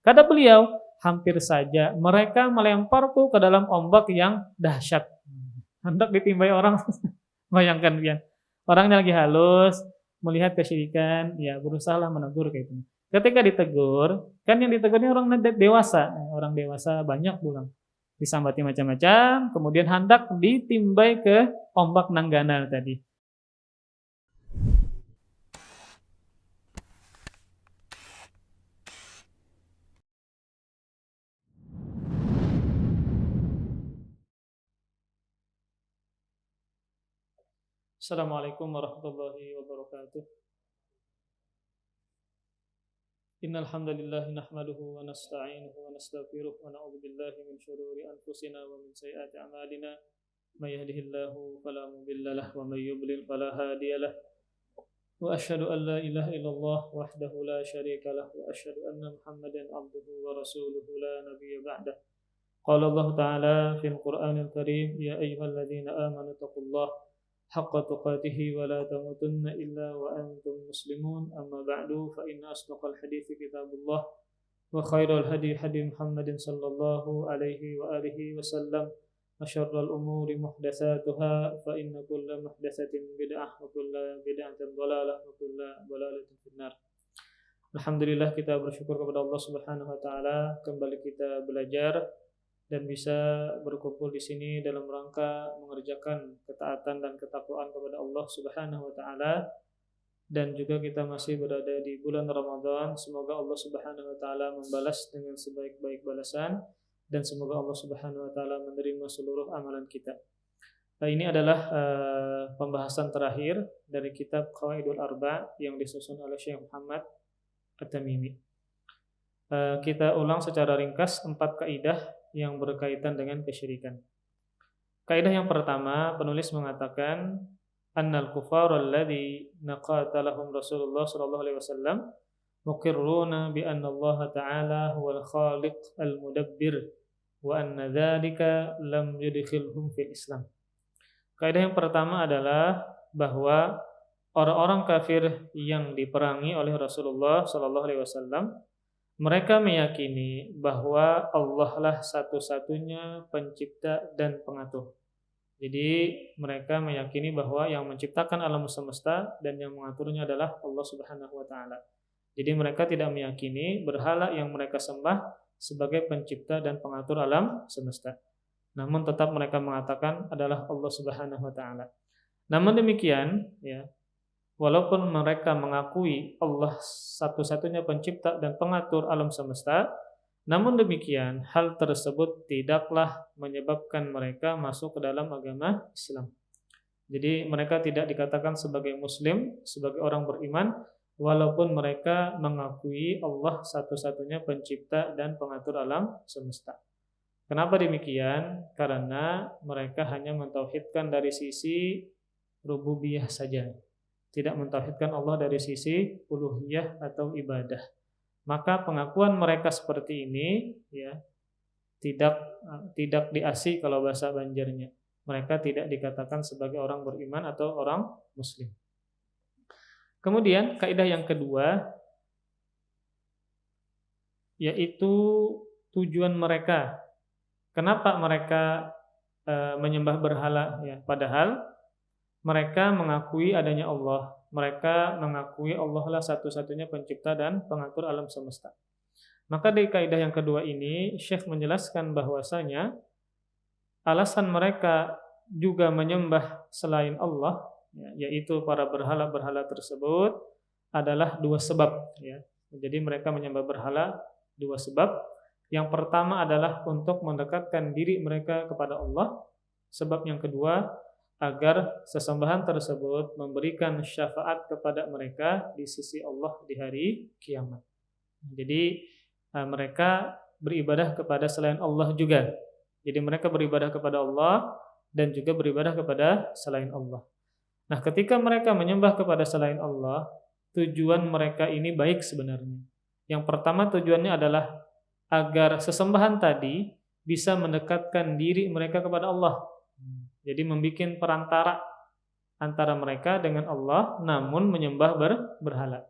Kata beliau, hampir saja mereka melemparku ke dalam ombak yang dahsyat. Hendak ditimbai orang, bayangkan ya. Orangnya lagi halus, melihat kesyirikan, ya berusahalah menegur kayak gitu. Ketika ditegur, kan yang ditegurnya orang dewasa, orang dewasa banyak pulang. Disambati macam-macam, kemudian hendak ditimbai ke ombak nanggana tadi. Assalamualaikum warahmatullahi wabarakatuh. Innal hamdalillah nahmaduhu wa nasta'inuhu wa nastaghfiruh wa na'udzu billahi min shururi anfusina wa min sayyiati a'malina. May yahdihillahu fala mudilla lahu wa may yudlil fala hadiya lahu. Wa asyhadu an la ilaha illallah wahdahu la syarika lahu wa asyhadu anna Muhammadan 'abduhu wa rasuluhu la nabiyya ba'dah. Qala Allah ta'ala fil Qur'anil Karim, ya ayyuhalladzina amanu taqullaha haqqa tuqatih wa la tamutunna illa wa antum muslimun. Amma ba'du, fa inna asdaqal hadithi kitabullah wa khairal hadi hadi Muhammadin sallallahu alaihi wa alihi wasallam wa syarral umuri muhdatsatuha fa inna kulla muhdatsatin bid'ah wa kulla bid'atin dhalalah wa kulla dhalalatin finnar. Alhamdulillah, kita bersyukur kepada Allah Subhanahu wa taala, kembali kita belajar dan bisa berkumpul di sini dalam rangka mengerjakan ketaatan dan ketakwaan kepada Allah Subhanahu wa taala. Dan juga kita masih berada di bulan Ramadan. Semoga Allah Subhanahu wa taala membalas dengan sebaik-baik balasan dan semoga Allah Subhanahu wa taala menerima seluruh amalan kita. Ini adalah pembahasan terakhir dari kitab Qawaidul Arba' yang disusun oleh Syekh Muhammad At-Tamimi. Kita ulang secara ringkas 4 kaidah yang berkaitan dengan kesyirikan. Kaidah yang pertama, penulis mengatakan annal kufar alladhi naqatalahum Rasulullah sallallahu alaihi wasallam muqirruna bi anna Allah ta'ala huwal khaliq al-mudabbir wa anna dzalika lam yudkhilhum fil Islam. Kaidah yang pertama adalah bahwa orang-orang kafir yang diperangi oleh Rasulullah sallallahu alaihi wasallam, mereka meyakini bahwa Allah lah satu-satunya pencipta dan pengatur. Jadi mereka meyakini bahwa yang menciptakan alam semesta dan yang mengaturnya adalah Allah Subhanahu wa taala. Jadi mereka tidak meyakini berhala yang mereka sembah sebagai pencipta dan pengatur alam semesta. Namun tetap mereka mengatakan adalah Allah Subhanahu wa taala. Namun demikian, ya, walaupun mereka mengakui Allah satu-satunya pencipta dan pengatur alam semesta, namun demikian hal tersebut tidaklah menyebabkan mereka masuk ke dalam agama Islam. Jadi mereka tidak dikatakan sebagai muslim, sebagai orang beriman, walaupun mereka mengakui Allah satu-satunya pencipta dan pengatur alam semesta. Kenapa demikian? Karena mereka hanya mentauhidkan dari sisi rububiyah saja, tidak mentauhidkan Allah dari sisi uluhiyah atau ibadah. Maka pengakuan mereka seperti ini, ya, tidak diasi kalau bahasa Banjarnya. Mereka tidak dikatakan sebagai orang beriman atau orang muslim. Kemudian kaidah yang kedua, yaitu tujuan mereka. Kenapa mereka menyembah berhala, ya, padahal mereka mengakui adanya Allah. Mereka mengakui Allah lah satu-satunya pencipta dan pengatur alam semesta. Maka di kaidah yang kedua ini, Syekh menjelaskan bahwasanya alasan mereka juga menyembah selain Allah, ya, yaitu para berhala-berhala tersebut, adalah 2 sebab. Ya. Jadi mereka menyembah berhala 2 sebab. Yang pertama adalah untuk mendekatkan diri mereka kepada Allah. Sebab yang kedua, agar sesembahan tersebut memberikan syafaat kepada mereka di sisi Allah di hari kiamat. Jadi mereka beribadah kepada selain Allah juga. Jadi mereka beribadah kepada Allah dan juga beribadah kepada selain Allah. Nah, ketika mereka menyembah kepada selain Allah, tujuan mereka ini baik sebenarnya. Yang pertama tujuannya adalah agar sesembahan tadi bisa mendekatkan diri mereka kepada Allah. Jadi membuat perantara antara mereka dengan Allah, namun menyembah berhala.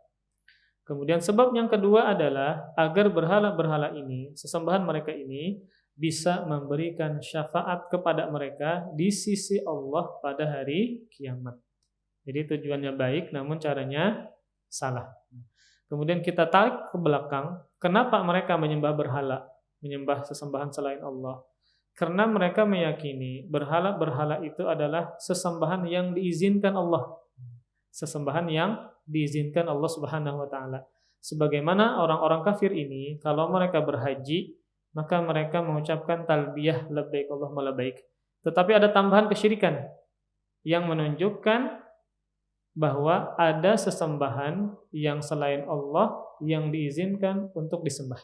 Kemudian sebab yang kedua adalah agar berhala-berhala ini, sesembahan mereka ini bisa memberikan syafaat kepada mereka di sisi Allah pada hari kiamat. Jadi tujuannya baik namun caranya salah. Kemudian kita tarik ke belakang, kenapa mereka menyembah berhala, menyembah sesembahan selain Allah? Karena mereka meyakini berhala-berhala itu adalah sesembahan yang diizinkan Allah. Sesembahan yang diizinkan Allah Subhanahu wa taala. Sebagaimana orang-orang kafir ini kalau mereka berhaji, maka mereka mengucapkan talbiyah labbaik Allahumma labbaik. Tetapi ada tambahan kesyirikan yang menunjukkan bahwa ada sesembahan yang selain Allah yang diizinkan untuk disembah.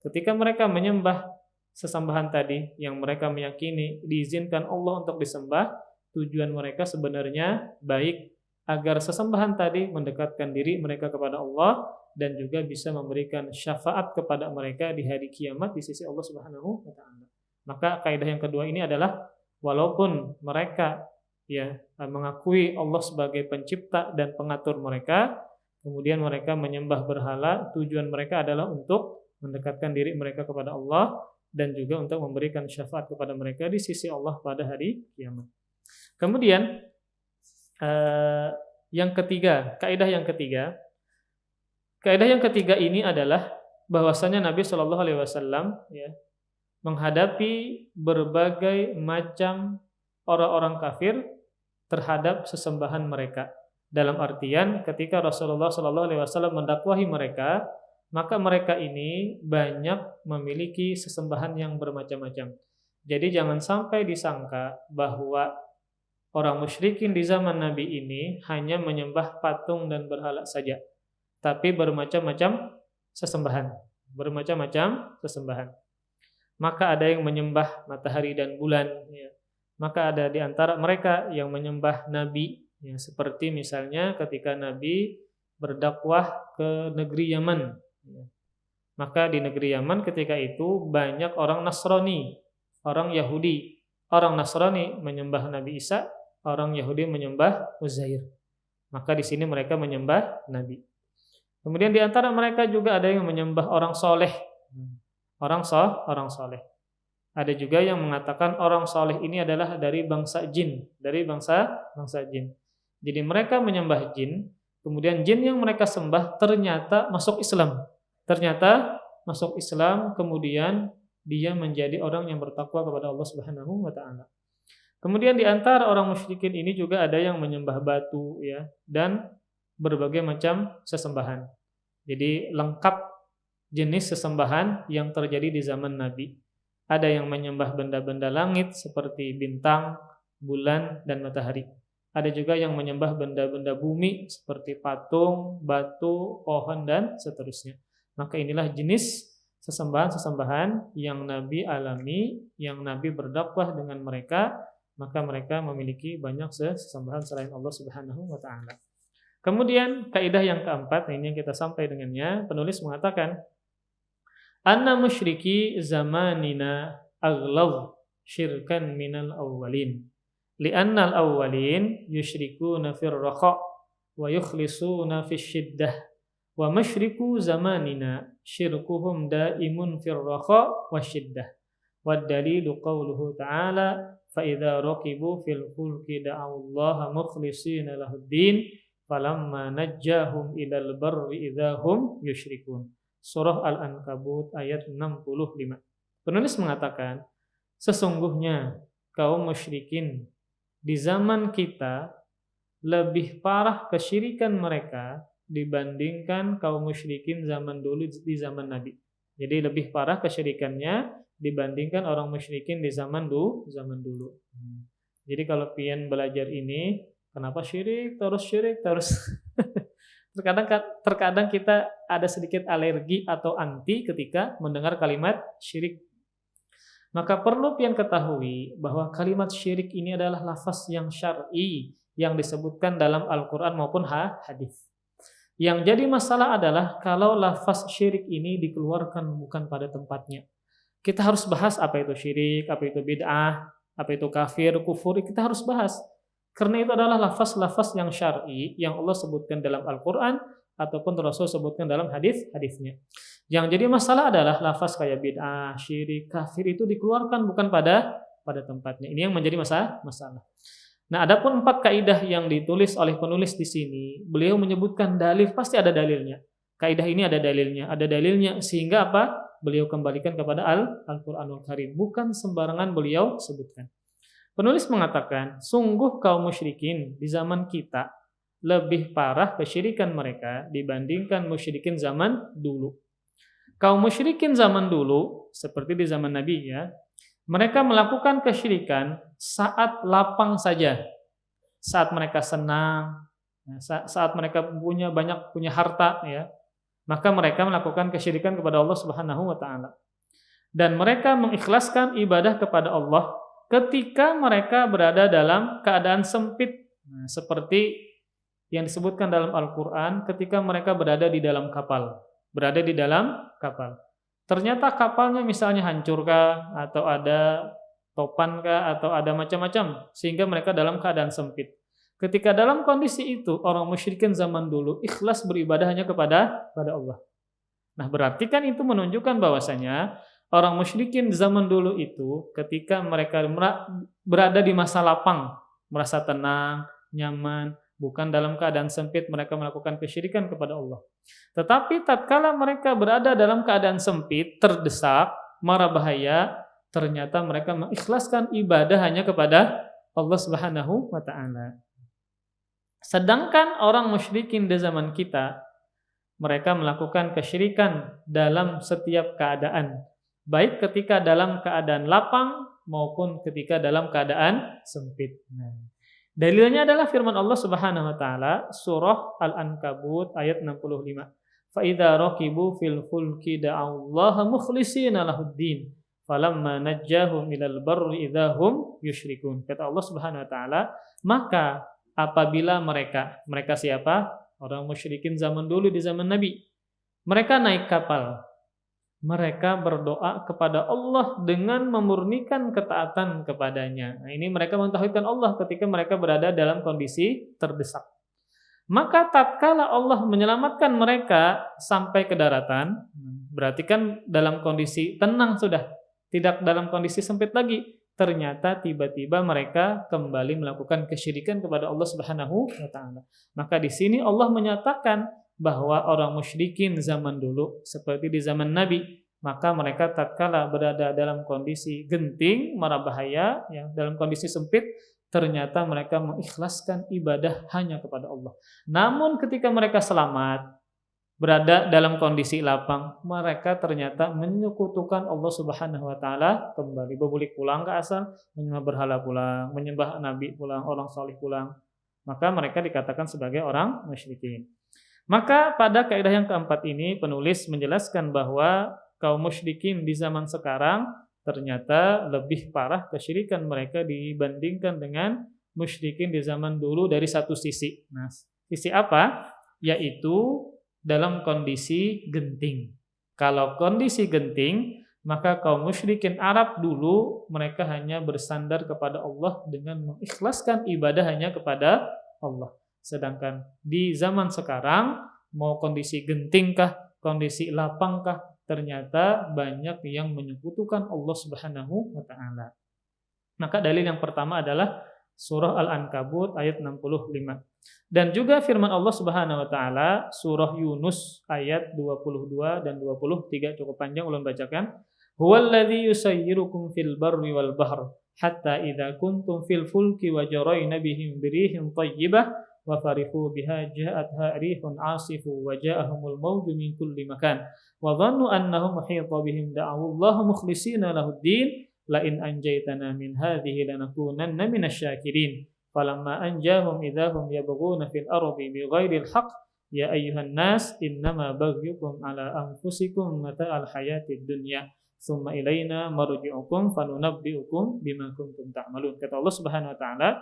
Ketika mereka menyembah sesembahan tadi yang mereka meyakini diizinkan Allah untuk disembah, tujuan mereka sebenarnya baik, agar sesembahan tadi mendekatkan diri mereka kepada Allah dan juga bisa memberikan syafaat kepada mereka di hari kiamat di sisi Allah Subhanahu wa taala. Maka kaidah yang kedua ini adalah walaupun mereka mengakui Allah sebagai pencipta dan pengatur mereka, kemudian mereka menyembah berhala, tujuan mereka adalah untuk mendekatkan diri mereka kepada Allah dan juga untuk memberikan syafaat kepada mereka di sisi Allah pada hari kiamat. Kemudian yang ketiga, kaidah yang ketiga ini adalah bahwasanya Nabi Shallallahu Alaihi Wasallam menghadapi berbagai macam orang-orang kafir terhadap sesembahan mereka. Dalam artian ketika Rasulullah Shallallahu Alaihi Wasallam mendakwahi mereka, maka mereka ini banyak memiliki sesembahan yang bermacam-macam. Jadi jangan sampai disangka bahwa orang musyrikin di zaman Nabi ini hanya menyembah patung dan berhala saja, tapi bermacam-macam sesembahan. Maka ada yang menyembah matahari dan bulan, Maka ada di antara mereka yang menyembah Nabi, seperti misalnya ketika Nabi berdakwah ke negeri Yaman. Maka di negeri Yaman ketika itu banyak orang Nasrani, orang Yahudi. Orang Nasrani menyembah Nabi Isa, orang Yahudi menyembah Uzair. Maka di sini mereka menyembah Nabi. Kemudian di antara mereka juga ada yang menyembah orang soleh. Orang soleh. Ada juga yang mengatakan orang soleh ini adalah dari bangsa jin, dari bangsa jin. Jadi mereka menyembah jin, kemudian jin yang mereka sembah ternyata masuk Islam. Kemudian dia menjadi orang yang bertakwa kepada Allah Subhanahu wa taala. Kemudian di antara orang musyrikin ini juga ada yang menyembah batu dan berbagai macam sesembahan. Jadi lengkap jenis sesembahan yang terjadi di zaman Nabi. Ada yang menyembah benda-benda langit seperti bintang, bulan, dan matahari. Ada juga yang menyembah benda-benda bumi seperti patung, batu, pohon, dan seterusnya. Maka inilah jenis sesembahan-sesembahan yang Nabi alami, yang Nabi berdakwah dengan mereka, maka mereka memiliki banyak sesembahan selain Allah Subhanahu wa taala. Kemudian kaidah yang keempat, ini yang kita sampai dengannya, penulis mengatakan anna musyriki zamanina aghlaw syirkan minal awwalin li'anna al-awwalin yusyrikuna fir raqa wa yukhlisuna fis syiddah wa musyriku zamanina syirkuhum daimun fir raqa wasyiddah wad dalilu qauluhu ta'ala fa idza raqibu fil fulki da'allaha mukhlishina lahuddin falamma najjahum ilal barri idzahum yusyrikun. Surah Al-Ankabut ayat 65. Penulis mengatakan, sesungguhnya kaum musyrikin di zaman kita lebih parah kesyirikan mereka dibandingkan kaum musyrikin zaman dulu di zaman Nabi. Jadi lebih parah kesyirikannya dibandingkan orang musyrikin di zaman dulu. Jadi kalau pian belajar ini, kenapa syirik terus Terkadang kita ada sedikit alergi atau anti ketika mendengar kalimat syirik. Maka perlu pian ketahui bahwa kalimat syirik ini adalah lafaz yang syar'i yang disebutkan dalam Al-Quran maupun hadis. Yang jadi masalah adalah kalau lafaz syirik ini dikeluarkan bukan pada tempatnya. Kita harus bahas apa itu syirik, apa itu bid'ah, apa itu kafir, kufur, kita harus bahas. Karena itu adalah lafaz-lafaz yang syar'i yang Allah sebutkan dalam Al-Quran ataupun Rasul sebutkan dalam hadisnya. Yang jadi masalah adalah lafaz kayak bid'ah, syirik, kafir itu dikeluarkan bukan pada tempatnya. Ini yang menjadi masalah. Nah, adapun 4 kaidah yang ditulis oleh penulis di sini, beliau menyebutkan dalil, pasti ada dalilnya. Kaidah ini ada dalilnya sehingga apa? Beliau kembalikan kepada Al-Qur'anul Karim, bukan sembarangan beliau sebutkan. Penulis mengatakan, sungguh kaum musyrikin di zaman kita lebih parah kesyirikan mereka dibandingkan musyrikin zaman dulu. Kaum musyrikin zaman dulu, seperti di zaman Nabi ya, mereka melakukan kesyirikan saat lapang saja. Saat mereka senang, saat mereka punya harta ya, maka mereka melakukan kesyirikan kepada Allah Subhanahu wa taala. Dan mereka mengikhlaskan ibadah kepada Allah ketika mereka berada dalam keadaan sempit. Nah, seperti yang disebutkan dalam Al-Qur'an ketika mereka berada di dalam kapal. Ternyata kapalnya misalnya hancurkah, atau ada topankah, atau ada macam-macam, sehingga mereka dalam keadaan sempit. Ketika dalam kondisi itu, orang musyrikin zaman dulu ikhlas beribadah hanya kepada Allah. Nah, berarti kan itu menunjukkan bahwasanya orang musyrikin zaman dulu itu ketika mereka berada di masa lapang, merasa tenang, nyaman, bukan dalam keadaan sempit mereka melakukan kesyirikan kepada Allah. Tetapi tatkala mereka berada dalam keadaan sempit, terdesak, mara bahaya, ternyata mereka mengikhlaskan ibadah hanya kepada Allah Subhanahu wa taala. Sedangkan orang musyrikin di zaman kita, mereka melakukan kesyirikan dalam setiap keadaan, baik ketika dalam keadaan lapang maupun ketika dalam keadaan sempit. Dalilnya adalah firman Allah Subhanahu wa taala surah Al-Ankabut ayat 65. Fa idza raqibu fil fulki da'allaha mukhlishina lahuddin falamma najjahum ilal barri idzahum yusyrikun. Kata Allah Subhanahu wa taala, maka apabila mereka siapa? Orang musyrikin zaman dulu di zaman Nabi. Mereka naik kapal. Mereka berdoa kepada Allah dengan memurnikan ketaatan kepadanya. Nah, ini mereka mentauhidkan Allah ketika mereka berada dalam kondisi terdesak. Maka tatkala Allah menyelamatkan mereka sampai ke daratan, berarti kan dalam kondisi tenang sudah, tidak dalam kondisi sempit lagi. Ternyata tiba-tiba mereka kembali melakukan kesyirikan kepada Allah Subhanahu wa taala. Maka di sini Allah menyatakan bahwa orang musyrikin zaman dulu seperti di zaman Nabi, maka mereka tatkala berada dalam kondisi genting, mara bahaya, ya, dalam kondisi sempit, ternyata mereka mengikhlaskan ibadah hanya kepada Allah. Namun ketika mereka selamat, berada dalam kondisi lapang, mereka ternyata menyekutukan Allah Subhanahu wa taala, kembali berbalik pulang ke asal, menyembah berhala pulang, menyembah nabi pulang, orang saleh pulang. Maka mereka dikatakan sebagai orang musyrikin. Maka pada kaidah yang keempat ini penulis menjelaskan bahwa kaum musyrikin di zaman sekarang ternyata lebih parah kesyirikan mereka dibandingkan dengan musyrikin di zaman dulu dari satu sisi. Nah, sisi apa? Yaitu dalam kondisi genting. Kalau kondisi genting, maka kaum musyrikin Arab dulu mereka hanya bersandar kepada Allah dengan mengikhlaskan ibadah hanya kepada Allah. Sedangkan di zaman sekarang, mau kondisi gentingkah, kondisi lapangkah, ternyata banyak yang menyekutukan Allah Subhanahu wa taala. Maka dalil yang pertama adalah surah Al-Ankabut ayat 65. Dan juga firman Allah Subhanahu wa taala surah Yunus ayat 22 dan 23, cukup panjang ulun bacakan. Huwallazi yusayyirukum fil barri wal bahr hatta idza kuntum fil fulki wa jarayna bihim birihin thayyibah wa farihu biha ja'atha rihun 'asifu wa ja'ahumul mawju min kulli makan wa dhannu annahum muhita bihim da'awallaha mukhlishina lahuddin la in anjaytana min hadhihi lanakunanna minasyakirin falamma anjahum idzahum yabghuna fil ardi bighairil haqq ya ayyuhan nas innama baghyukum ala anfusikum mata'al hayatid dunya summa ilaina marji'ukum fanunabbi'ukum bima kuntum ta'malun. Kata Allah Subhanahu wa taala,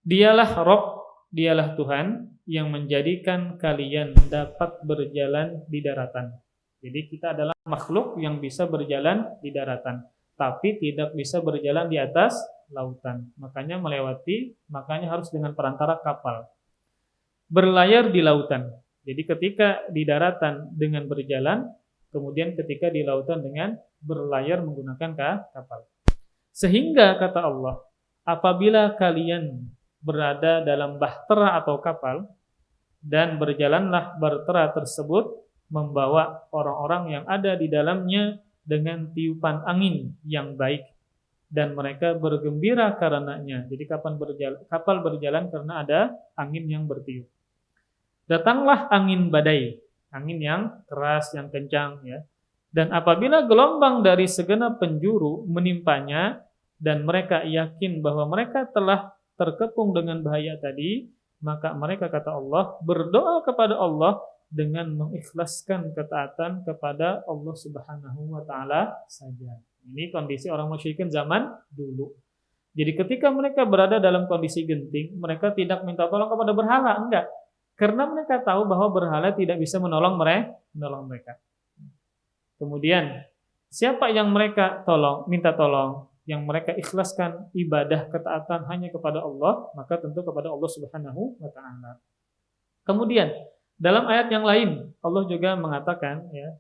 dialah Rabb, dialah Tuhan yang menjadikan kalian dapat berjalan di daratan. Jadi kita adalah makhluk yang bisa berjalan di daratan, tapi tidak bisa berjalan di atas lautan. Makanya harus dengan perantara kapal. Berlayar di lautan. Jadi ketika di daratan dengan berjalan, kemudian ketika di lautan dengan berlayar menggunakan kapal. Sehingga kata Allah, apabila kalian berada dalam bahtera atau kapal dan berjalanlah bahtera tersebut membawa orang-orang yang ada di dalamnya dengan tiupan angin yang baik dan mereka bergembira karenanya. Jadi kapal berjalan karena ada angin yang bertiup. Datanglah angin badai, angin yang keras, yang kencang ya. Dan apabila gelombang dari segenap penjuru menimpanya dan mereka yakin bahwa mereka telah terkepung dengan bahaya tadi, maka mereka kata Allah berdoa kepada Allah dengan mengikhlaskan ketaatan kepada Allah Subhanahu wa taala saja. Ini kondisi orang musyrikin zaman dulu. Jadi ketika mereka berada dalam kondisi genting, mereka tidak minta tolong kepada berhala, enggak. Karena mereka tahu bahwa berhala tidak bisa menolong mereka. Kemudian, siapa yang mereka minta tolong, yang mereka ikhlaskan ibadah ketaatan hanya kepada Allah, maka tentu kepada Allah Subhanahu wa taala. Kemudian, dalam ayat yang lain Allah juga mengatakan ya,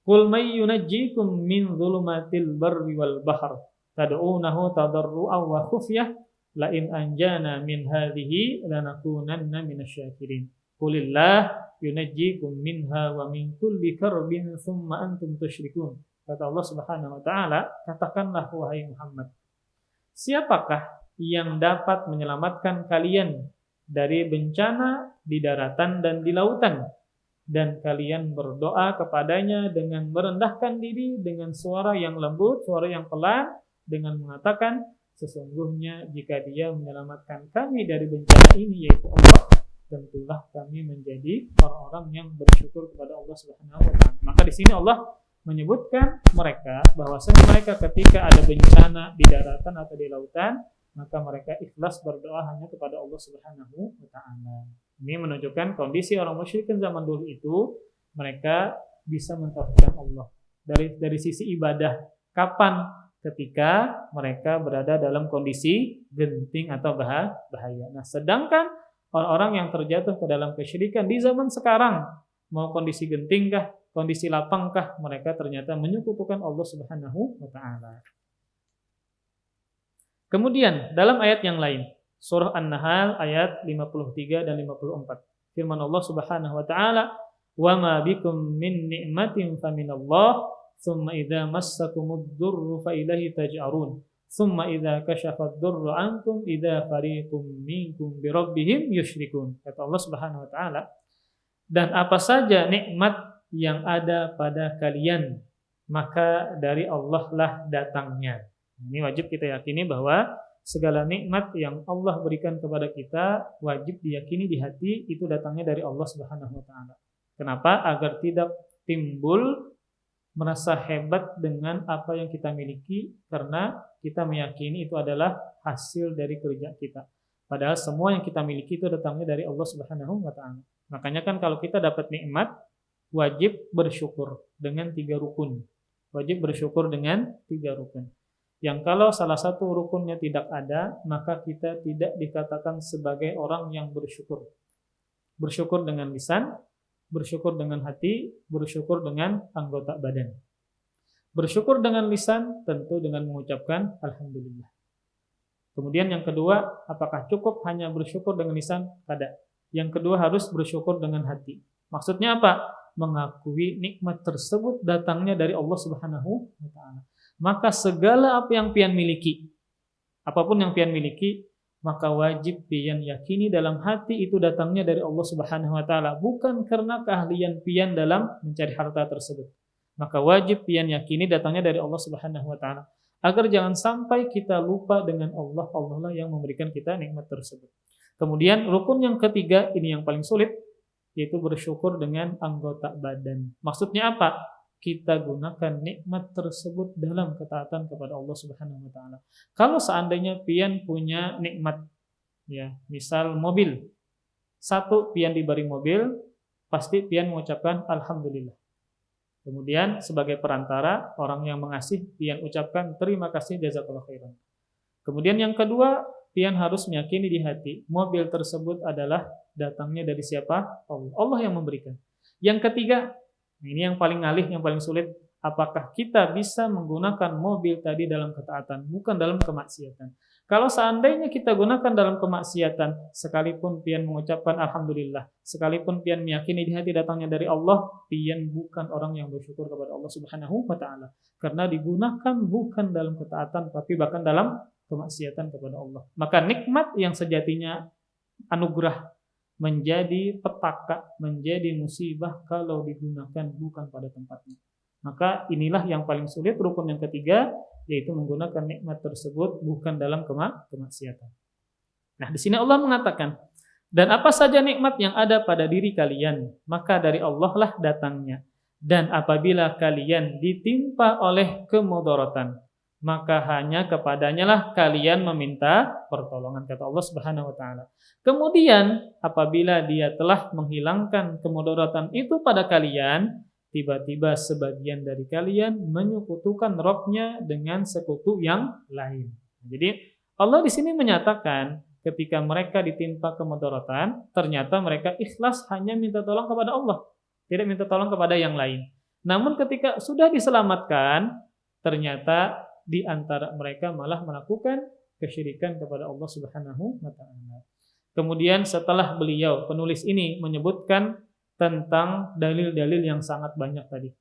Qul may yunajjikum min dhulumatil barri wal bahr tad'unahu tadarruan wa khufyah la in anjana min hadhihi lanakunanna minasyakirin. Qulillah yunajjikum minha wa min kulli karbin thumma antum tusyrikun. Kata Allah Subhanahu wa taala, katakanlah wahai Muhammad, siapakah yang dapat menyelamatkan kalian dari bencana di daratan dan di lautan, dan kalian berdoa kepadanya dengan merendahkan diri dengan suara yang lembut, suara yang pelan, dengan mengatakan sesungguhnya jika Dia menyelamatkan kami dari bencana ini yaitu Allah, tentulah kami menjadi orang-orang yang bersyukur kepada Allah Subhanahu wa taala. Maka di sini Allah menyebutkan mereka bahwasanya mereka ketika ada bencana di daratan atau di lautan, maka mereka ikhlas berdoa hanya kepada Allah Subhanahu wa taala. Ini menunjukkan kondisi orang musyrikin zaman dulu itu, mereka bisa mentauhidkan Allah. Dari sisi ibadah, kapan? Ketika mereka berada dalam kondisi genting atau bahaya. Nah, sedangkan orang-orang yang terjatuh ke dalam kesyirikan di zaman sekarang, mau kondisi gentingkah, kondisi lapangkah, mereka ternyata menyekutukan Allah Subhanahu wa taala. Kemudian dalam ayat yang lain, surah An-Nahl ayat 53 dan 54. Firman Allah Subhanahu wa taala, "Wa ma bikum min ni'matin faminallah, tsumma idza massakumud durru fa ilaihi taj'arun. Tsumma idza kashafad durru ankum idza fariqum minkum bi rabbihim yusyrikun." Kata Allah Subhanahu wa taala, dan apa saja nikmat yang ada pada kalian, maka dari Allah lah datangnya. Ini wajib kita yakini bahwa segala nikmat yang Allah berikan kepada kita wajib diyakini di hati itu datangnya dari Allah Subhanahu wa taala. Kenapa? Agar tidak timbul merasa hebat dengan apa yang kita miliki karena kita meyakini itu adalah hasil dari kerja kita. Padahal semua yang kita miliki itu datangnya dari Allah Subhanahu wa taala. Makanya kan kalau kita dapat nikmat wajib bersyukur dengan 3 rukun. Wajib bersyukur dengan 3 rukun. Yang kalau salah satu rukunnya tidak ada, maka kita tidak dikatakan sebagai orang yang bersyukur. Bersyukur dengan lisan, bersyukur dengan hati, bersyukur dengan anggota badan. Bersyukur dengan lisan tentu dengan mengucapkan alhamdulillah. Kemudian yang kedua, apakah cukup hanya bersyukur dengan lisan? Tidak. Yang kedua harus bersyukur dengan hati. Maksudnya apa? Mengakui nikmat tersebut datangnya dari Allah Subhanahu wa taala. Maka segala apa yang pian miliki, apapun yang pian miliki, maka wajib pian yakini dalam hati itu datangnya dari Allah Subhanahu wa taala, bukan karena keahlian pian dalam mencari harta tersebut. Maka wajib pian yakini datangnya dari Allah Subhanahu wa taala, agar jangan sampai kita lupa dengan Allah. Allah lah yang memberikan kita nikmat tersebut. Kemudian rukun yang ketiga, ini yang paling sulit, yaitu bersyukur dengan anggota badan. Maksudnya apa? Kita gunakan nikmat tersebut dalam ketaatan kepada Allah Subhanahu wa taala. Kalau seandainya pian punya nikmat ya, misal mobil. Satu, pian diberi mobil, pasti pian mengucapkan alhamdulillah. Kemudian sebagai perantara, orang yang mengasih pian ucapkan terima kasih jazakallahu khairan. Kemudian yang kedua, pian harus meyakini di hati mobil tersebut adalah datangnya dari siapa? Allah. Allah yang memberikan. Yang ketiga, ini yang paling ngalih, yang paling sulit, apakah kita bisa menggunakan mobil tadi dalam ketaatan, bukan dalam kemaksiatan. Kalau seandainya kita gunakan dalam kemaksiatan, sekalipun pian mengucapkan alhamdulillah, sekalipun pian meyakini di hati datangnya dari Allah, pian bukan orang yang bersyukur kepada Allah Subhanahu wa taala. Karena digunakan bukan dalam ketaatan, tapi bahkan dalam kemaksiatan kepada Allah. Maka nikmat yang sejatinya anugerah menjadi petaka, menjadi musibah kalau digunakan bukan pada tempatnya. Maka inilah yang paling sulit, rukun yang ketiga, yaitu menggunakan nikmat tersebut bukan dalam kemaksiatan. Nah, di sini Allah mengatakan, dan apa saja nikmat yang ada pada diri kalian, maka dari Allah lah datangnya. Dan apabila kalian ditimpa oleh kemudaratan, maka hanya kepadanya lah kalian meminta pertolongan, kata Allah Subhanahu wa taala. Kemudian apabila dia telah menghilangkan kemudaratan itu pada kalian, tiba-tiba sebagian dari kalian menyekutukan Rabb-nya dengan sekutu yang lain. Jadi Allah di sini menyatakan ketika mereka ditimpa kemudaratan, ternyata mereka ikhlas hanya minta tolong kepada Allah, tidak minta tolong kepada yang lain. Namun ketika sudah diselamatkan, ternyata di antara mereka malah melakukan kesyirikan kepada Allah Subhanahu wa taala. Kemudian setelah beliau penulis ini menyebutkan tentang dalil-dalil yang sangat banyak tadi,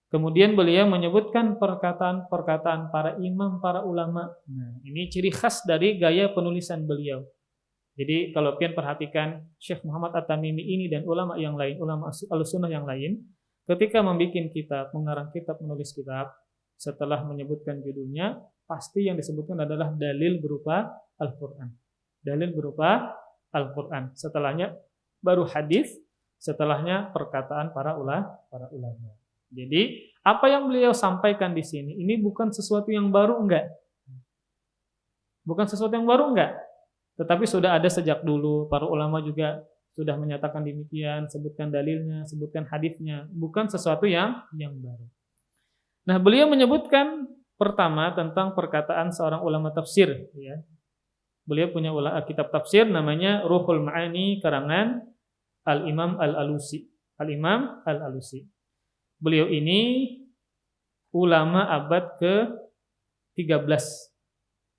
kemudian beliau menyebutkan perkataan-perkataan para imam, para ulama. Nah, ini ciri khas dari gaya penulisan beliau. Jadi kalau pian perhatikan Syekh Muhammad At-Tamimi ini dan ulama yang lain, ulama Ahlussunnah yang lain, ketika membuat kitab, mengarang kitab, menulis kitab, setelah menyebutkan judulnya, pasti yang disebutkan adalah dalil berupa Al-Quran. Dalil berupa Al-Quran. Setelahnya baru hadis, setelahnya perkataan para ulama. Jadi, apa yang beliau sampaikan di sini, ini bukan sesuatu yang baru, enggak. Bukan sesuatu yang baru, enggak. Tetapi sudah ada sejak dulu, para ulama juga sudah menyatakan demikian, sebutkan dalilnya, sebutkan hadisnya, bukan sesuatu yang baru. Nah, beliau menyebutkan pertama tentang perkataan seorang ulama tafsir, ya. Beliau punya kitab tafsir namanya Ruhul Ma'ani karangan Al-Imam Al-Alusi. Al-Imam Al-Alusi. Beliau ini ulama abad ke-13.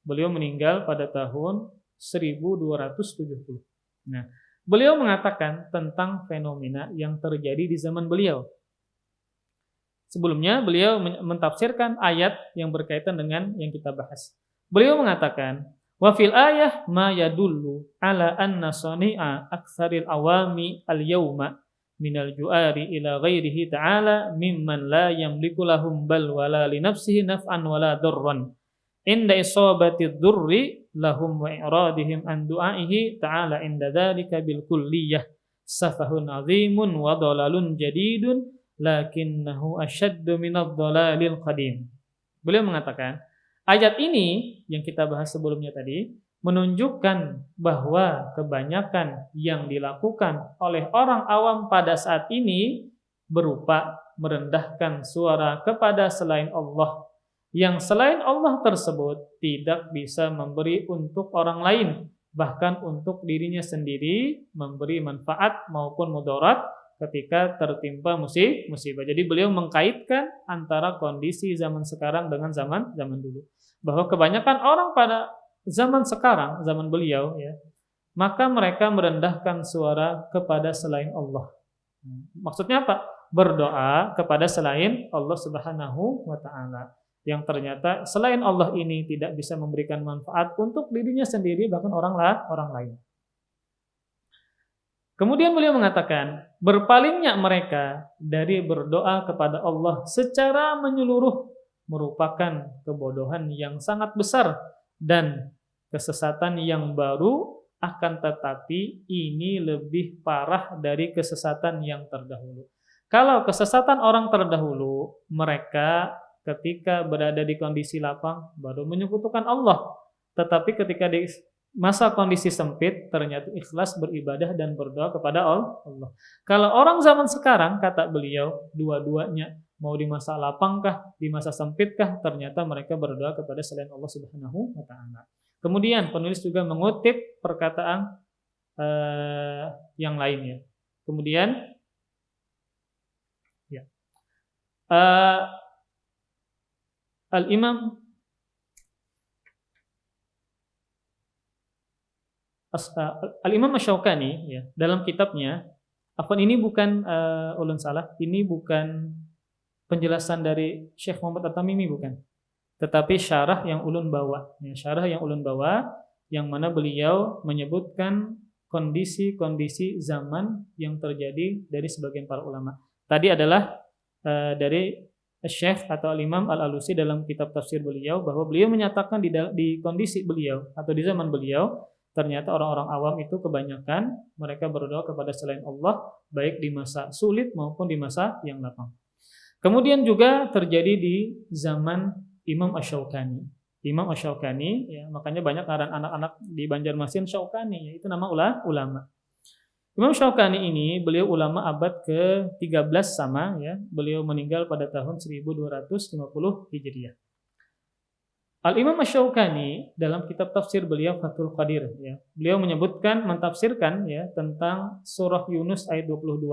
Beliau meninggal pada tahun 1270. Nah, beliau mengatakan tentang fenomena yang terjadi di zaman beliau. Sebelumnya beliau mentafsirkan ayat yang berkaitan dengan yang kita bahas. Beliau mengatakan, wa fil ayah ma yadullu ala anna sani'a aktsaril awami al-yawma minal ju'ari ila ghairihi ta'ala mimman la yamliku lahum bal wala li nafsihi naf'an wala darran inda isabati dzurri lahum wa i'radihim an du'aihi ta'ala inda dzalika bil kulliyah safahun 'azimun wa dalalun jadidun lakinnahu asyaddu minadh dhalalil qadim. Beliau mengatakan, ayat ini yang kita bahas sebelumnya tadi menunjukkan bahwa kebanyakan yang dilakukan oleh orang awam pada saat ini berupa merendahkan suara kepada selain Allah, yang selain Allah tersebut tidak bisa memberi untuk orang lain, bahkan untuk dirinya sendiri memberi manfaat maupun mudarat ketika tertimpa musibah. Jadi beliau mengkaitkan antara kondisi zaman sekarang dengan zaman dulu, bahwa kebanyakan orang pada zaman sekarang, zaman beliau, ya, maka mereka merendahkan suara kepada selain Allah. Maksudnya apa? Berdoa kepada selain Allah Subhanahu wa taala, yang ternyata selain Allah ini tidak bisa memberikan manfaat untuk dirinya sendiri, bahkan orang lain. Kemudian beliau mengatakan, berpalingnya mereka dari berdoa kepada Allah secara menyeluruh merupakan kebodohan yang sangat besar dan kesesatan yang baru, akan tetapi ini lebih parah dari kesesatan yang terdahulu. Kalau kesesatan orang terdahulu, mereka ketika berada di kondisi lapang baru menyekutukan Allah, tetapi ketika di masa kondisi sempit ternyata ikhlas beribadah dan berdoa kepada Allah. Kalau orang zaman sekarang, kata beliau, dua-duanya, mau di masa lapangkah, di masa sempitkah, ternyata mereka berdoa kepada selain Allah Subhanahu wa taala. Kemudian penulis juga mengutip perkataan yang lainnya. Kemudian ya, Al-Imam Asy-Syaukani ya, dalam kitabnya, ini bukan ulun salah, ini bukan penjelasan dari Syekh Muhammad At-Tamimi, bukan. Tetapi syarah yang ulun bawa, ya, yang mana beliau menyebutkan kondisi-kondisi zaman yang terjadi dari sebagian para ulama. Tadi adalah dari Syekh atau Al-Imam Al-Alusi dalam kitab tafsir beliau, bahwa beliau menyatakan di kondisi beliau atau di zaman beliau, ternyata orang-orang awam itu kebanyakan mereka berdoa kepada selain Allah, baik di masa sulit maupun di masa yang lapang. Kemudian juga terjadi di zaman Imam Asy-Syaukani. Imam Asy-Syaukani, ya, makanya banyak anak-anak di Banjarmasin Syaukani, yaitu nama ulama. Imam Syaukani ini beliau ulama abad ke-13 sama, ya. Beliau meninggal pada tahun 1250 Hijriah. Al-Imam Asy-Syaukani dalam kitab tafsir beliau Fathul Qadir, ya, beliau mentafsirkan ya tentang surah Yunus ayat 22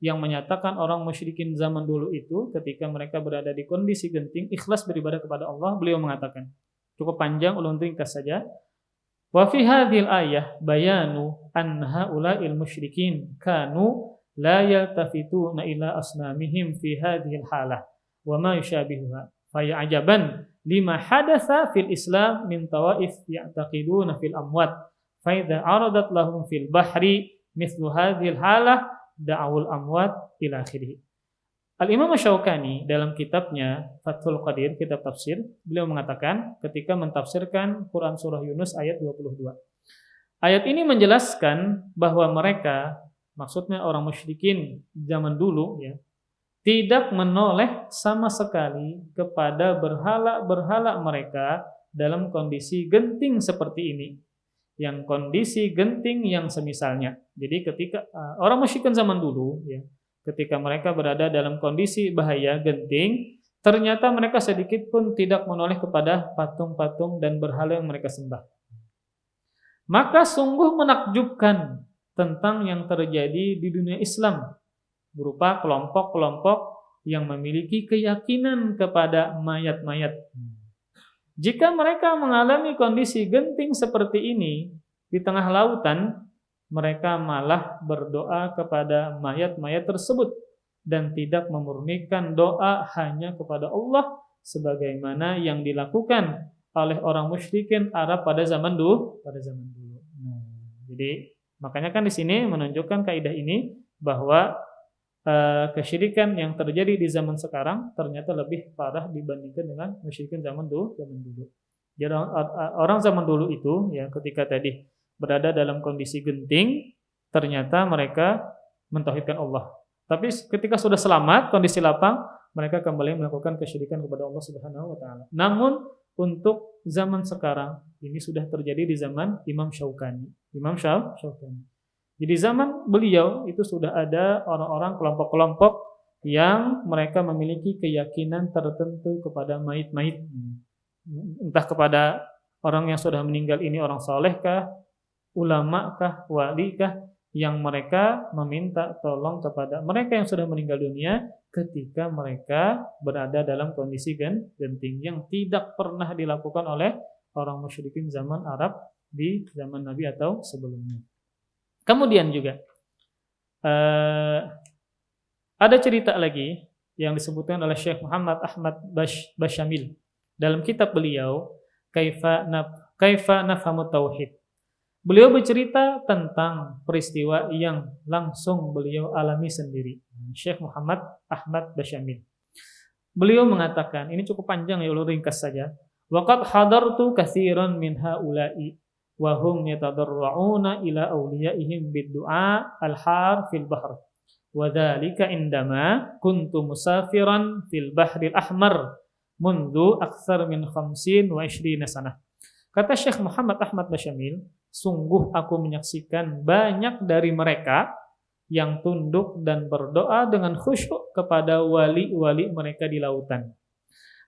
yang menyatakan orang musyrikin zaman dulu itu ketika mereka berada di kondisi genting ikhlas beribadah kepada Allah. Beliau mengatakan, cukup panjang, ulun ringkas saja. Wa fi hadhil ayah bayanu an haula'il musyrikin kanu la yaltafituna ila asnamihim fi hadhil halah wa ma yushabihuha fa ya'jaban lima hadatsa fil Islam min tawaif ya'taqiduna fil amwat fa idza aradat lahum fil bahri mithlu hadhil halah da'awul amwat ila akhirih. Al-Imam Asy-Syaukani dalam kitabnya Fathul Qadir, kitab tafsir, beliau mengatakan ketika mentafsirkan Quran surah Yunus ayat 22. Ayat ini menjelaskan bahwa mereka, maksudnya orang musyrikin zaman dulu, ya, tidak menoleh sama sekali kepada berhala-berhala mereka dalam kondisi genting seperti ini. Yang kondisi genting yang semisalnya. Jadi ketika orang musyrikin zaman dulu, ya, ketika mereka berada dalam kondisi bahaya genting, ternyata mereka sedikit pun tidak menoleh kepada patung-patung dan berhala yang mereka sembah. Maka sungguh menakjubkan tentang yang terjadi di dunia Islam, berupa kelompok-kelompok yang memiliki keyakinan kepada mayat-mayat. Jika mereka mengalami kondisi genting seperti ini di tengah lautan, mereka malah berdoa kepada mayat-mayat tersebut dan tidak memurnikan doa hanya kepada Allah sebagaimana yang dilakukan oleh orang musyrikin Arab pada zaman dulu. Jadi makanya kan di sini menunjukkan kaidah ini bahwa kesyirikan yang terjadi di zaman sekarang ternyata lebih parah dibandingkan dengan musyrikin zaman dulu. Jadi orang zaman dulu itu, ya, ketika tadi berada dalam kondisi genting, ternyata mereka mentauhidkan Allah. Tapi ketika sudah selamat, kondisi lapang, mereka kembali melakukan kesyirikan kepada Allah Subhanahu wa taala. Namun untuk zaman sekarang ini sudah terjadi di zaman Imam Syaukani. Jadi zaman beliau itu sudah ada orang-orang kelompok-kelompok yang mereka memiliki keyakinan tertentu kepada mayit-mayit. Entah kepada orang yang sudah meninggal ini orang solehkah, ulama-kah, wali-kah, yang mereka meminta tolong kepada mereka yang sudah meninggal dunia ketika mereka berada dalam kondisi genting yang tidak pernah dilakukan oleh orang musyrikin zaman Arab di zaman Nabi atau sebelumnya. Kemudian juga ada cerita lagi yang disebutkan oleh Syekh Muhammad Ahmad Basyamil dalam kitab beliau Kaifa Nafhamu Tauhid. Beliau bercerita tentang peristiwa yang langsung beliau alami sendiri. Syekh Muhammad Ahmad Basyamil. Beliau mengatakan, ini cukup panjang ya, ulun ringkas saja. Waqad hadartu katsiran min haula'i wa hum yatadarra'una ila awliyaihim bid-du'a al-har fil bahr. Wa dzalika indama kuntu musafiran fil bahril ahmar mundu aktsar min 25 sanah. Kata Syekh Muhammad Ahmad Basyamil, sungguh aku menyaksikan banyak dari mereka yang tunduk dan berdoa dengan khusyuk kepada wali-wali mereka di lautan.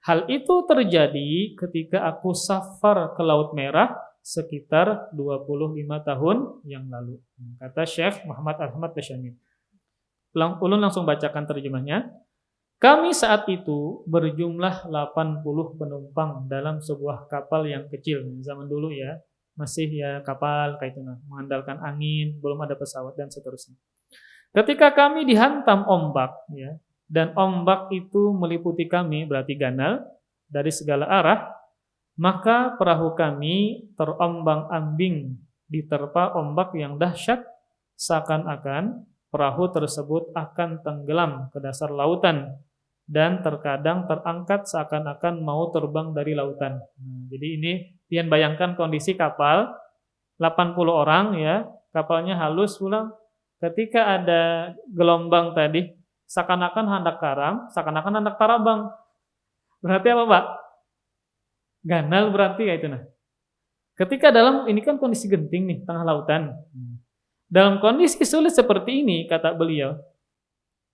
Hal itu terjadi ketika aku safar ke Laut Merah sekitar 25 tahun yang lalu. Kata Syekh Muhammad Ahmad Tasyami. Ulun langsung bacakan terjemahnya. Kami saat itu berjumlah 80 penumpang dalam sebuah kapal yang kecil. Zaman dulu ya, masih ya kapal kayak itu, mengandalkan angin, belum ada pesawat dan seterusnya. Ketika kami dihantam ombak ya, dan ombak itu meliputi kami, berarti ganal dari segala arah, maka perahu kami terombang-ambing diterpa ombak yang dahsyat, seakan-akan perahu tersebut akan tenggelam ke dasar lautan dan terkadang terangkat seakan-akan mau terbang dari lautan. Jadi ini pian bayangkan kondisi kapal 80 orang ya, kapalnya halus pulang. Ketika ada gelombang tadi seakan-akan hendak karam, seakan-akan hendak tarabang. Berarti apa, Pak? Ganal berarti ya itu nah. Ketika dalam ini kan kondisi genting nih, tengah lautan. Dalam kondisi sulit seperti ini, kata beliau,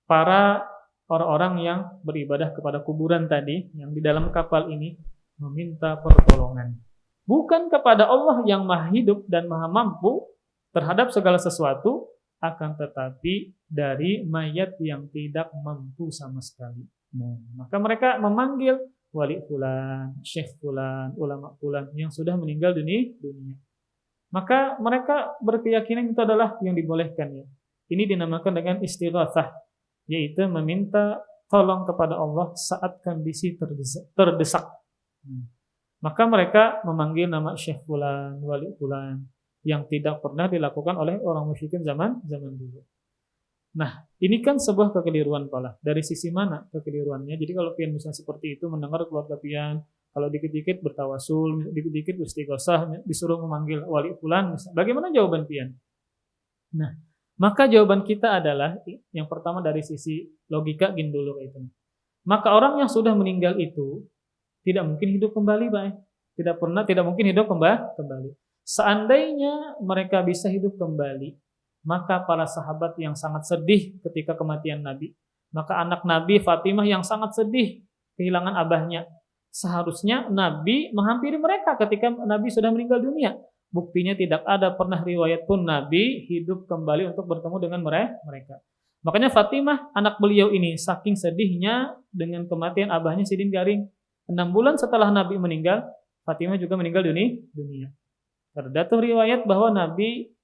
para orang-orang yang beribadah kepada kuburan tadi, yang di dalam kapal ini, meminta pertolongan. Bukan kepada Allah yang maha hidup dan maha mampu terhadap segala sesuatu, akan tetapi dari mayat yang tidak mampu sama sekali. Maka mereka memanggil wali fulan, syekh fulan, ulama fulan yang sudah meninggal dunia. Maka mereka berkeyakinan itu adalah yang dibolehkan ya. Ini dinamakan dengan istighatsah, yaitu meminta tolong kepada Allah saat kondisi terdesak. Maka mereka memanggil nama syekh fulan, wali fulan yang tidak pernah dilakukan oleh orang musyrikin zaman dulu. Nah, ini kan sebuah kekeliruan pala. Dari sisi mana kekeliruannya? Jadi kalau pian misalnya seperti itu mendengar keluarga pian, kalau dikit-dikit bertawasul, dikit-dikit istighosah, disuruh memanggil wali fulan, bagaimana jawaban pian? Nah, maka jawaban kita adalah yang pertama dari sisi logika gini dulu itu. Maka orang yang sudah meninggal itu tidak mungkin hidup kembali, Pak. Tidak mungkin hidup kembali. Seandainya mereka bisa hidup kembali, maka para sahabat yang sangat sedih ketika kematian Nabi, maka anak Nabi Fatimah yang sangat sedih kehilangan abahnya, seharusnya Nabi menghampiri mereka ketika Nabi sudah meninggal dunia. Buktinya tidak ada pernah riwayat pun Nabi hidup kembali untuk bertemu dengan mereka. Makanya Fatimah anak beliau ini saking sedihnya dengan kematian abahnya Sidin Garing. 6 bulan setelah Nabi meninggal, Fatimah juga meninggal dunia. Terdapat riwayat bahwa Nabi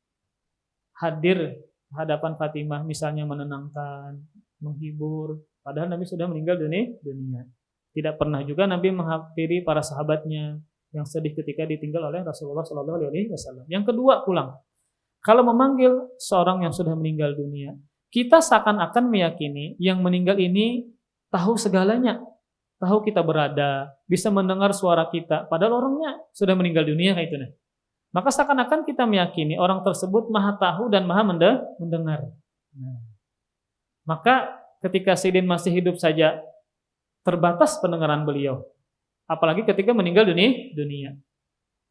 hadir hadapan Fatimah, misalnya menenangkan, menghibur, padahal Nabi sudah meninggal dunia. Tidak pernah juga Nabi menghampiri para sahabatnya yang sedih ketika ditinggal oleh Rasulullah SAW. Yang kedua pulang, kalau memanggil seorang yang sudah meninggal dunia, kita seakan-akan meyakini yang meninggal ini tahu segalanya, tahu kita berada, bisa mendengar suara kita, padahal orangnya sudah meninggal dunia kayak itu nah. Maka seakan-akan kita meyakini orang tersebut maha tahu dan maha mendengar. Maka ketika Sidin masih hidup saja terbatas pendengaran beliau, apalagi ketika meninggal dunia.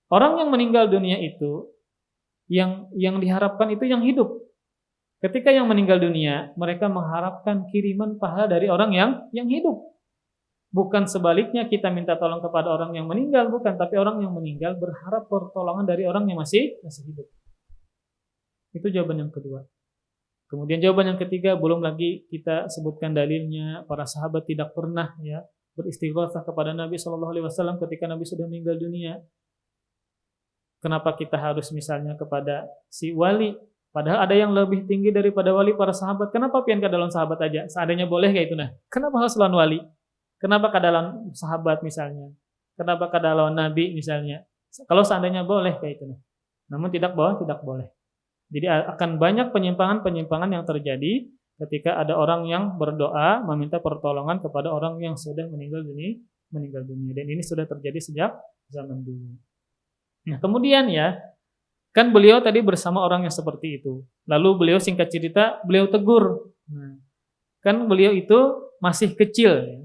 Orang yang meninggal dunia itu yang diharapkan itu yang hidup. Ketika yang meninggal dunia, mereka mengharapkan kiriman pahala dari orang yang hidup. Bukan sebaliknya kita minta tolong kepada orang yang meninggal, bukan, tapi orang yang meninggal berharap pertolongan dari orang yang masih hidup. Itu jawaban yang kedua. Kemudian jawaban yang ketiga, belum lagi kita sebutkan dalilnya, para sahabat tidak pernah ya beristighatsah kepada Nabi SAW ketika Nabi sudah meninggal dunia. Kenapa kita harus misalnya kepada si wali? Padahal ada yang lebih tinggi daripada wali para sahabat. Kenapa pian ke dalam sahabat aja? Seadanya boleh kayak itu nah. Kenapa harus lawan wali? Kenapa ke dalam sahabat misalnya? Kenapa ke dalam Nabi misalnya? Kalau seandainya boleh kayak itu nah. Namun tidak boleh. Jadi akan banyak penyimpangan-penyimpangan yang terjadi ketika ada orang yang berdoa meminta pertolongan kepada orang yang sudah meninggal dunia. Dan ini sudah terjadi sejak zaman dulu. Nah, kemudian ya, kan beliau tadi bersama orang yang seperti itu. Lalu beliau singkat cerita, beliau tegur. Nah, kan beliau itu masih kecil,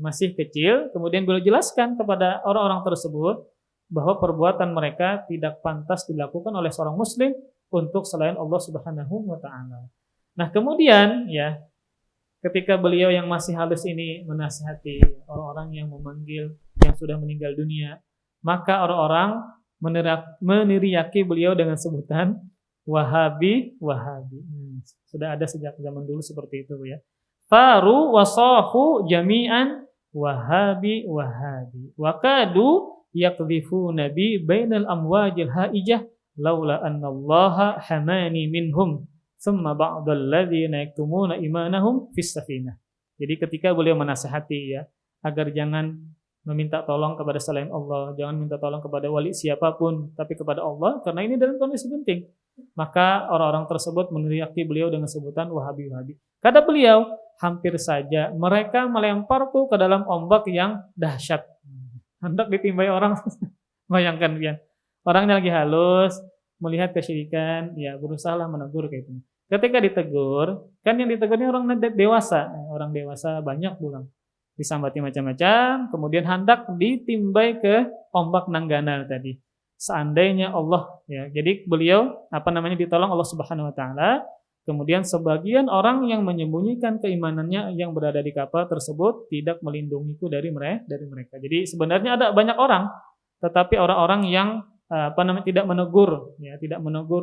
kemudian beliau jelaskan kepada orang-orang tersebut bahwa perbuatan mereka tidak pantas dilakukan oleh seorang muslim untuk selain Allah Subhanahu wa taala. Nah, kemudian ya, ketika beliau yang masih halus ini menasihati orang-orang yang memanggil yang sudah meninggal dunia, maka orang-orang meneriaki beliau dengan sebutan Wahabi. Sudah ada sejak zaman dulu seperti itu ya. Faru wasahu jami'an Wahabi. Wakadu yakdhifu nabi bainal amwajil haijah laula annallaha hamani minhum thumma ba'dal ladzina yaktumuna imanahum fis safinah. Jadi ketika beliau menasihati ya agar jangan meminta tolong kepada selain Allah, jangan minta tolong kepada wali siapapun, tapi kepada Allah, karena ini dalam kondisi genting. Maka orang-orang tersebut meneriaki beliau dengan sebutan Wahabi. Kata beliau, hampir saja mereka melemparku ke dalam ombak yang dahsyat. Hendak ditimbai orang, bayangkan ya. Orangnya lagi halus, melihat kesyirikan, ya berusahalah menegur kayak gitu. Ketika ditegur, kan yang ditegurnya orang dewasa banyak pulang. Disambati macam-macam, kemudian hendak ditimbai ke ombak nanggana tadi. Seandainya Allah ya. Jadi beliau ditolong Allah Subhanahu wa taala. Kemudian sebagian orang yang menyembunyikan keimanannya yang berada di kapal tersebut tidak melindungiku dari mereka. Jadi sebenarnya ada banyak orang, tetapi orang-orang yang tidak menegur,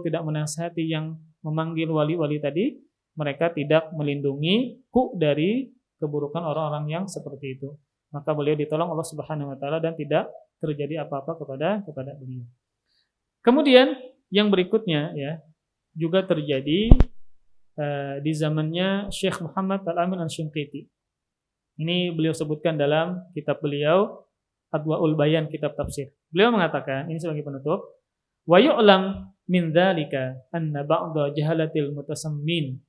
tidak menasihati, yang memanggil wali-wali tadi, mereka tidak melindungiku dari keburukan orang-orang yang seperti itu. Maka beliau ditolong Allah Subhanahu wa taala dan tidak terjadi apa-apa kepada beliau. Kemudian yang berikutnya ya juga terjadi di zamannya Syekh Muhammad Al-Amin Asy-Syinqiti. Ini beliau sebutkan dalam kitab beliau Adwaul Bayan, kitab tafsir. Beliau mengatakan, ini sebagai penutup, wa yu'lam min dzalika anna ba'dha jahalatil mutasammin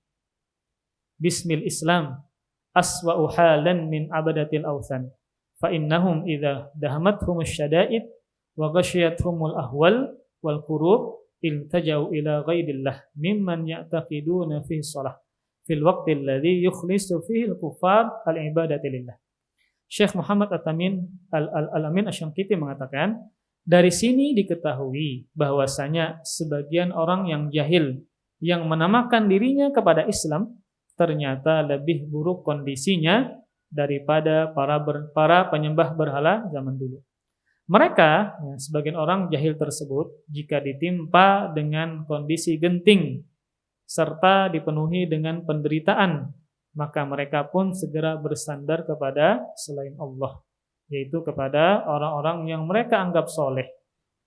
bismil Islam aswa'u halan min abadatil awthan fa innahum idza dahamathum asy-syada'id wa ghashiyatuhumul ahwal wal kurub iltajau ila ghairillah mimman ya'taqiduna fi shalah fil waqti alladhi yukhlisu fihi al-kuffar al-ibadati lillah. Syekh Muhammad Al-Amin Asy-Syinqiti mengatakan, dari sini diketahui bahwasanya sebagian orang yang jahil yang menamakan dirinya kepada Islam ternyata lebih buruk kondisinya daripada para penyembah berhala zaman dulu. Mereka, sebagian orang jahil tersebut, jika ditimpa dengan kondisi genting serta dipenuhi dengan penderitaan, maka mereka pun segera bersandar kepada selain Allah, yaitu kepada orang-orang yang mereka anggap soleh.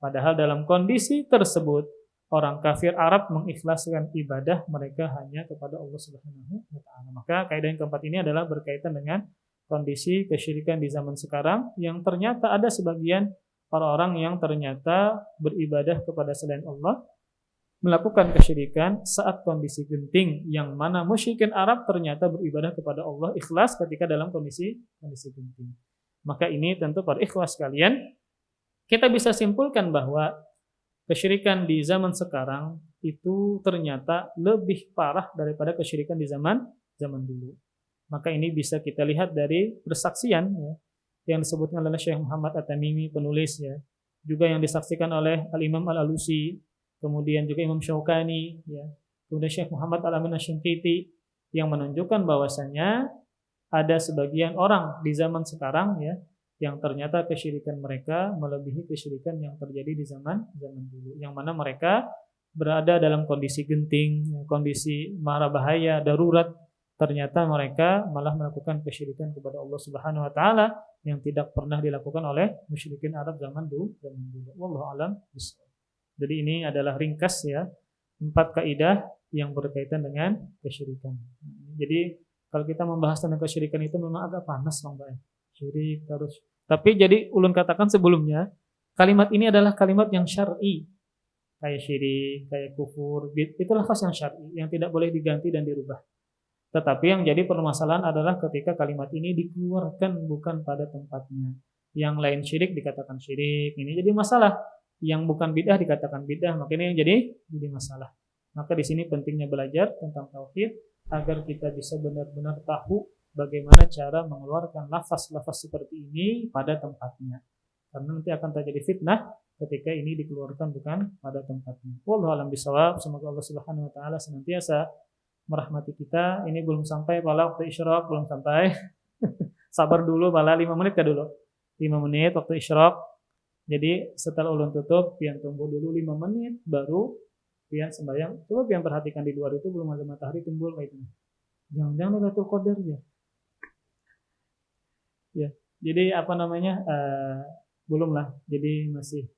Padahal dalam kondisi tersebut, orang kafir Arab mengikhlaskan ibadah mereka hanya kepada Allah Subhanahu wa taala. Maka kaidah yang keempat ini adalah berkaitan dengan kondisi kesyirikan di zaman sekarang, yang ternyata ada sebagian orang-orang yang ternyata beribadah kepada selain Allah, melakukan kesyirikan saat kondisi genting, yang mana musyrikin Arab ternyata beribadah kepada Allah ikhlas ketika dalam kondisi genting. Maka ini tentu para ikhwas sekalian, kita bisa simpulkan bahwa kesyirikan di zaman sekarang itu ternyata lebih parah daripada kesyirikan di zaman dulu. Maka ini bisa kita lihat dari persaksian ya, yang disebutkan oleh Syekh Muhammad At-Tamimi, penulis ya, juga yang disaksikan oleh Al-Imam Al-Alusi, kemudian juga Imam Syaukani ya, kemudian Syekh Muhammad Al-Amin Asy-Syinqiti, yang menunjukkan bahwasanya ada sebagian orang di zaman sekarang ya yang ternyata kesyirikan mereka melebihi kesyirikan yang terjadi di zaman dulu, yang mana mereka berada dalam kondisi genting, kondisi mara bahaya, darurat, ternyata mereka malah melakukan kesyirikan kepada Allah Subhanahu wa taala yang tidak pernah dilakukan oleh musyrikin Arab zaman dulu. Wallahu a'lam bishawab. Jadi ini adalah ringkas ya 4 kaidah yang berkaitan dengan kesyirikan. Jadi kalau kita membahas tentang kesyirikan itu memang agak panas Bang Bae. Syirik terus. Tapi jadi ulun katakan sebelumnya, kalimat ini adalah kalimat yang syar'i. Kayak syirik, kayak kufur, itu lafaz yang syar'i yang tidak boleh diganti dan dirubah. Tetapi yang jadi permasalahan adalah ketika kalimat ini dikeluarkan bukan pada tempatnya. Yang lain syirik dikatakan syirik. Ini jadi masalah. Yang bukan bid'ah dikatakan bid'ah. Makanya yang jadi masalah. Maka di sini pentingnya belajar tentang tauhid agar kita bisa benar-benar tahu bagaimana cara mengeluarkan lafaz-lafaz seperti ini pada tempatnya. Karena nanti akan terjadi fitnah ketika ini dikeluarkan bukan pada tempatnya. Wallahu a'lam bishawab. Semoga Allah Subhanahu wa taala senantiasa merahmati kita. Ini belum sampai pala waktu isyraq, belum sampai. Sabar dulu pala 5 menit dulu. 5 menit waktu isyraq. Jadi setelah ulun tutup, pian tunggu dulu 5 menit, baru pian sembahyang. Coba pian perhatikan di luar itu belum ada matahari timbul kayak itu. Jangan-jangan Lailatul Qadar ya. Ya, jadi apa namanya? Belum lah. Jadi masih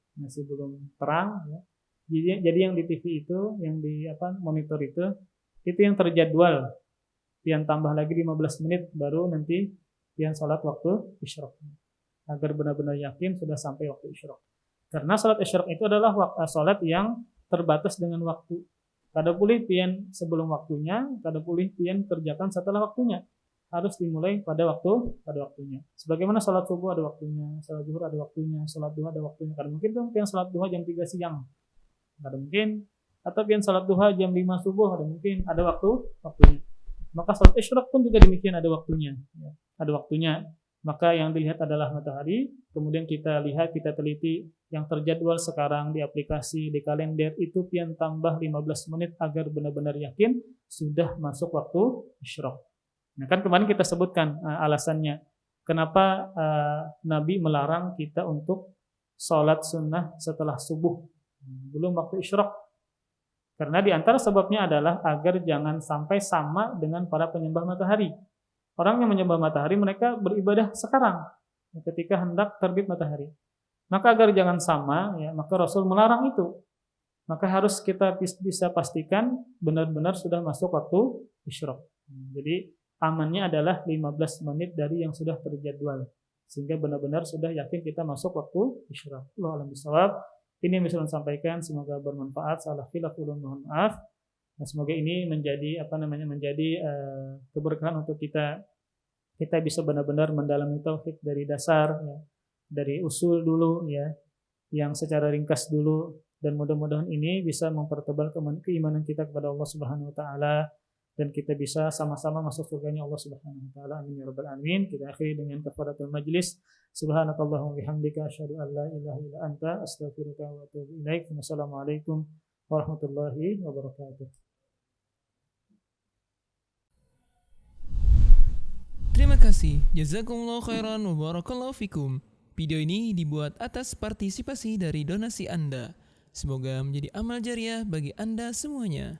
belum terang ya. Jadi yang di TV itu, yang di monitor itu yang terjadwal. Pian tambah lagi 15 menit baru nanti pian sholat waktu isyraq. Agar benar-benar yakin sudah sampai waktu isyraq. Karena sholat isyraq itu adalah sholat yang terbatas dengan waktu. Kada boleh pian sebelum waktunya, kada boleh pian kerjakan setelah waktunya. Harus dimulai pada waktunya. Sebagaimana sholat subuh ada waktunya, sholat zuhur ada waktunya, sholat duha ada waktunya. Kada mungkin dong pian sholat duha jam 3 siang. Kada mungkin. Atau pian sholat duha jam 5 subuh, kada mungkin. Ada waktunya. Maka sholat isyraq pun juga demikian ada waktunya. Ya, ada waktunya. Maka yang dilihat adalah matahari, kemudian kita lihat, kita teliti yang terjadwal sekarang di aplikasi, di kalender itu pian tambah 15 menit agar benar-benar yakin sudah masuk waktu isyraq. Nah kan kemarin kita sebutkan alasannya. Kenapa Nabi melarang kita untuk sholat sunnah setelah subuh, belum waktu isyraq. Karena di antara sebabnya adalah agar jangan sampai sama dengan para penyembah matahari. Orang yang menyembah matahari mereka beribadah sekarang ketika hendak terbit matahari. Maka agar jangan sama ya, maka Rasul melarang itu. Maka harus kita bisa pastikan benar-benar sudah masuk waktu isyraq. Jadi amannya adalah 15 menit dari yang sudah terjadwal. Sehingga benar-benar sudah yakin kita masuk waktu isyraq. Allahu a'lam bishawab. Ini yang bisa saya sampaikan, semoga bermanfaat. Salah khilaf ulun mohon maaf. Nah, semoga ini menjadi keberkahan untuk kita bisa benar-benar mendalami tauhid dari dasar ya, dari usul dulu ya, yang secara ringkas dulu, dan mudah-mudahan ini bisa mempertebal keimanan kita kepada Allah Subhanahu wa taala dan kita bisa sama-sama masuk surganya Allah Subhanahu wa taala. Amin ya rabbal alamin. Kita akhiri dengan kafaratul majlis. Subhanakallahumma bihamdika asyhadu an la ilaha illa anta astaghfiruka wa atubu ilaik. Wassalamualaikum warahmatullahi wabarakatuh. Terima kasih. Jazakumullah khairan wa barakallahu fikum. Video ini dibuat atas partisipasi dari donasi Anda. Semoga menjadi amal jariah bagi Anda semuanya.